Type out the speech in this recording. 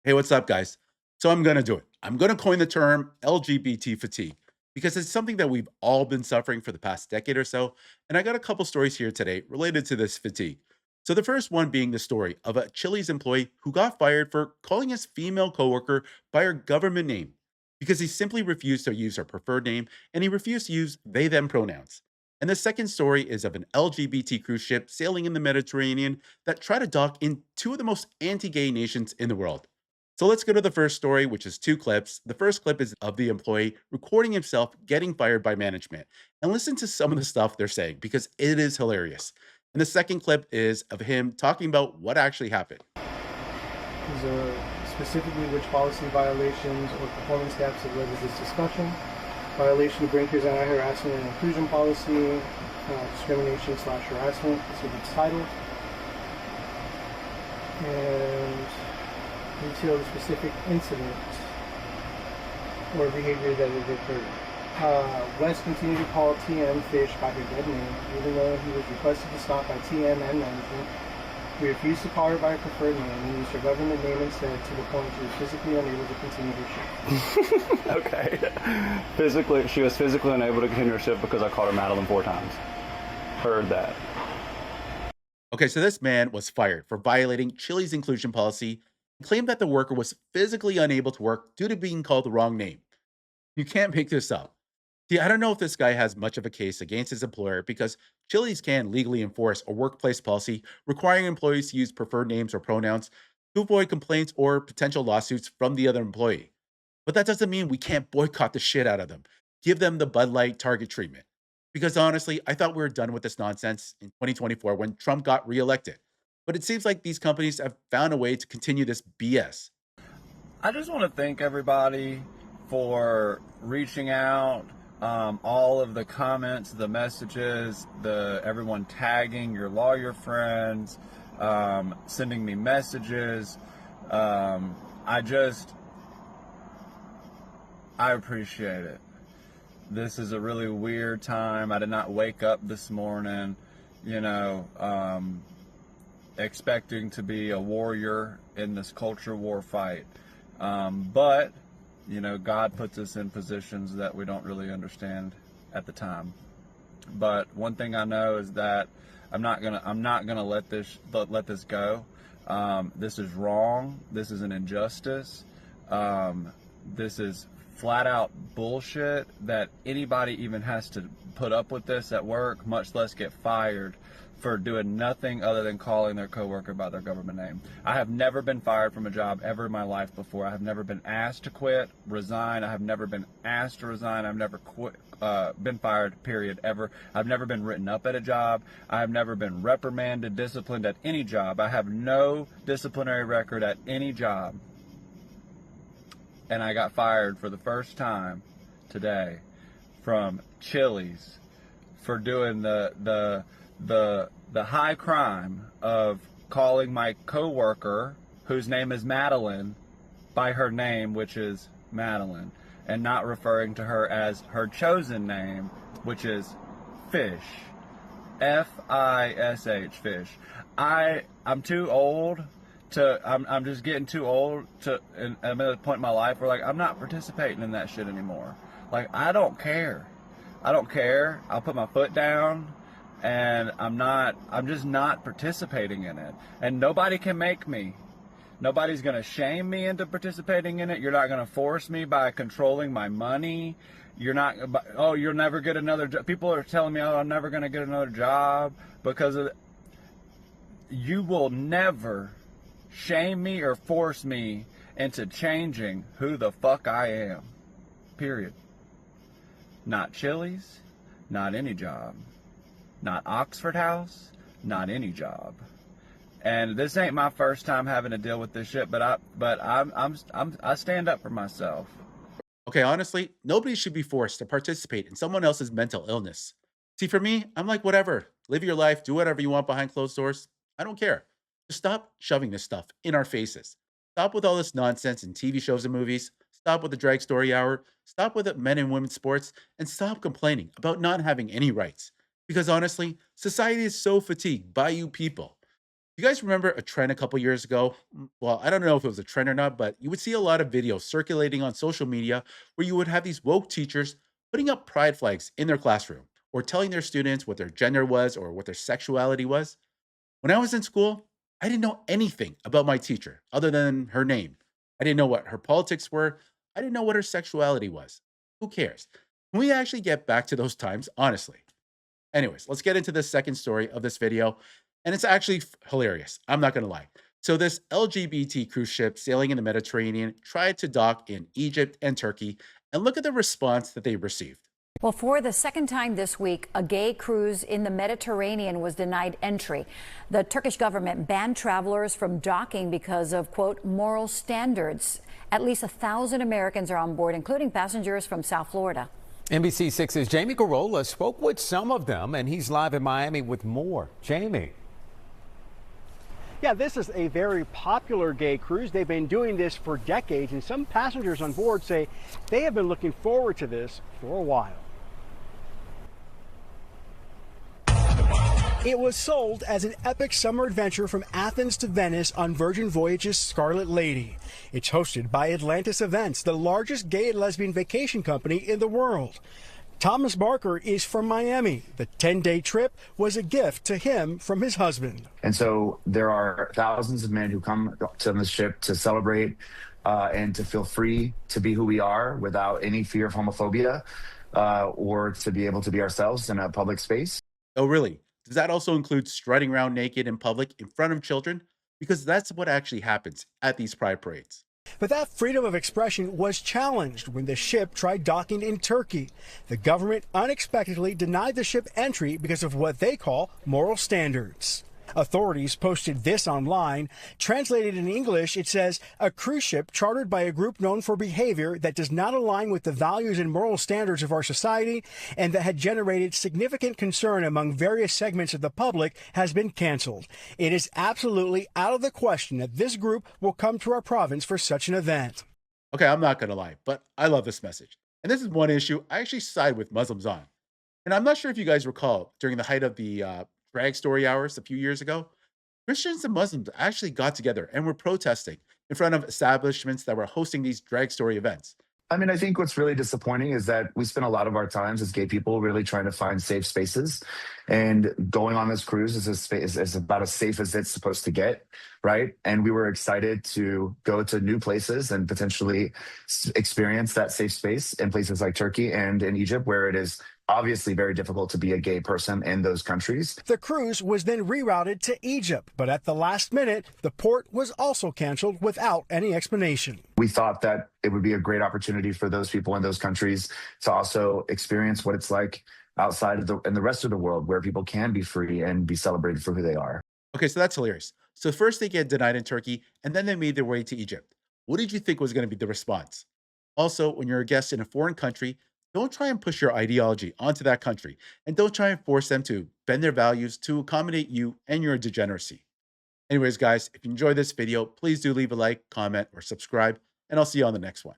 Hey, what's up, guys? So I'm going to do it. I'm going to coin the term LGBT fatigue because it's something that we've all been suffering for the past decade or so. And I got a couple stories here today related to this fatigue. So the first one being the story of a Chili's employee who got fired for calling his female coworker by her government name because he simply refused to use her preferred name and he refused to use they them pronouns. And the second story is of an LGBT cruise ship sailing in the Mediterranean that tried to dock in two of the most anti gay nations in the world. So let's go to the first story, which is two clips. The first clip is of the employee recording himself getting fired by management. And listen to some of the stuff they're saying because it is hilarious. And the second clip is of him talking about what actually happened. These are specifically which policy violations or performance gaps have led to this discussion. Violation of Brinker's anti-harassment and inclusion policy, discrimination slash harassment, this is its title. And detail the specific incident or behavior that had occurred. West continued to call TM Fish by her dead name, even though he was requested to stop by TM and management. We refused to call her by her preferred name and used her government name instead to the point she was physically unable to continue her shift. Okay. She was physically unable to continue her shift because I called her Madeline 4 times. Heard that. Okay, so this man was fired for violating Chile's inclusion policy and claimed that the worker was physically unable to work due to being called the wrong name. You can't make this up. See, I don't know if this guy has much of a case against his employer because Chili's can legally enforce a workplace policy requiring employees to use preferred names or pronouns to avoid complaints or potential lawsuits from the other employee. But that doesn't mean we can't boycott the shit out of them, give them the Bud Light Target treatment. Because honestly, I thought we were done with this nonsense in 2024 when Trump got reelected. But it seems like these companies have found a way to continue this BS. I just want to thank everybody for reaching out. All of the comments, the messages, the everyone tagging your lawyer friends, sending me messages. I just I appreciate it. This is a really weird time. I did not wake up this morning, you know, expecting to be a warrior in this culture war fight. But, you know, God puts us in positions that we don't really understand at the time. But one thing I know is that I'm not gonna let this go. This is wrong. This is an injustice. This is flat out bullshit that anybody even has to put up with this at work, much less get fired for doing nothing other than calling their coworker by their government name. I have never been fired from a job ever in my life before. I have never been asked to quit, resign. I have never been asked to resign. I've never been fired, period, ever. I've never been written up at a job. I have never been reprimanded, disciplined at any job. I have no disciplinary record at any job. And I got fired for the first time today from Chili's for doing the high crime of calling my coworker, whose name is Madeline, by her name, which is Madeline, and not referring to her as her chosen name, which is Fish. Fish, Fish. I'm too old I'm just getting too old to, and I'm at a point in my life where, like, I'm not participating in that shit anymore. Like, I don't care. I don't care. I'll put my foot down, and I'm just not participating in it. And nobody can make me. Nobody's going to shame me into participating in it. You're not going to force me by controlling my money. You're not, oh, you'll never get another job. People are telling me, oh, I'm never going to get another job because of, you will never shame me or force me into changing who the fuck I am. Period. Not Chili's, not any job. Not Oxford House, not any job. And this ain't my first time having to deal with this shit, but I stand up for myself. Okay, honestly, nobody should be forced to participate in someone else's mental illness. See, for me, I'm like, whatever. Live your life, do whatever you want behind closed doors. I don't care. Just stop shoving this stuff in our faces. Stop with all this nonsense in TV shows and movies. Stop with the drag story hour. Stop with the men and women's sports. And stop complaining about not having any rights. Because honestly, society is so fatigued by you people. You guys remember a trend a couple years ago? Well, I don't know if it was a trend or not, but you would see a lot of videos circulating on social media where you would have these woke teachers putting up pride flags in their classroom or telling their students what their gender was or what their sexuality was. When I was in school, I didn't know anything about my teacher other than her name. I didn't know what her politics were. I didn't know what her sexuality was. Who cares? Can we actually get back to those times, honestly? Anyways, let's get into the second story of this video. And it's actually hilarious. I'm not going to lie. So, this LGBT cruise ship sailing in the Mediterranean tried to dock in Egypt and Turkey. And look at the response that they received. Well, for the second time this week, a gay cruise in the Mediterranean was denied entry. The Turkish government banned travelers from docking because of, quote, moral standards. At least 1,000 Americans are on board, including passengers from South Florida. NBC6's Jamie Garola spoke with some of them, and he's live in Miami with more. Jamie. Yeah, this is a very popular gay cruise. They've been doing this for decades, and some passengers on board say they have been looking forward to this for a while. It was sold as an epic summer adventure from Athens to Venice on Virgin Voyages Scarlet Lady. It's hosted by Atlantis Events, the largest gay and lesbian vacation company in the world. Thomas Barker is from Miami. The 10-day trip was a gift to him from his husband. And so there are thousands of men who come to the ship to celebrate and to feel free to be who we are without any fear of homophobia or to be able to be ourselves in a public space. Oh, really? Does that also include strutting around naked in public in front of children? Because that's what actually happens at these pride parades. But that freedom of expression was challenged when the ship tried docking in Turkey. The government unexpectedly denied the ship entry because of what they call moral standards. Authorities posted this online. Translated in English, it says, a cruise ship chartered by a group known for behavior that does not align with the values and moral standards of our society and that had generated significant concern among various segments of the public has been canceled. It is absolutely out of the question that this group will come to our province for such an event. Okay, I'm not going to lie, but I love this message. And this is one issue I actually side with Muslims on. And I'm not sure if you guys recall during the height of the drag story hours a few years ago, Christians and Muslims actually got together and were protesting in front of establishments that were hosting these drag story events. I mean, I think what's really disappointing is that we spend a lot of our times as gay people really trying to find safe spaces. And going on this cruise is about as safe as it's supposed to get, right? And we were excited to go to new places and potentially experience that safe space in places like Turkey and in Egypt, where it is obviously very difficult to be a gay person in those countries. The cruise was then rerouted to Egypt, but at the last minute, the port was also canceled without any explanation. We thought that it would be a great opportunity for those people in those countries to also experience what it's like outside of in the rest of the world, where people can be free and be celebrated for who they are. Okay, so that's hilarious. So first they get denied in Turkey, and then they made their way to Egypt. What did you think was going to be the response? Also, when you're a guest in a foreign country, don't try and push your ideology onto that country, and don't try and force them to bend their values to accommodate you and your degeneracy. Anyways, guys, if you enjoyed this video, please do leave a like, comment, or subscribe, and I'll see you on the next one.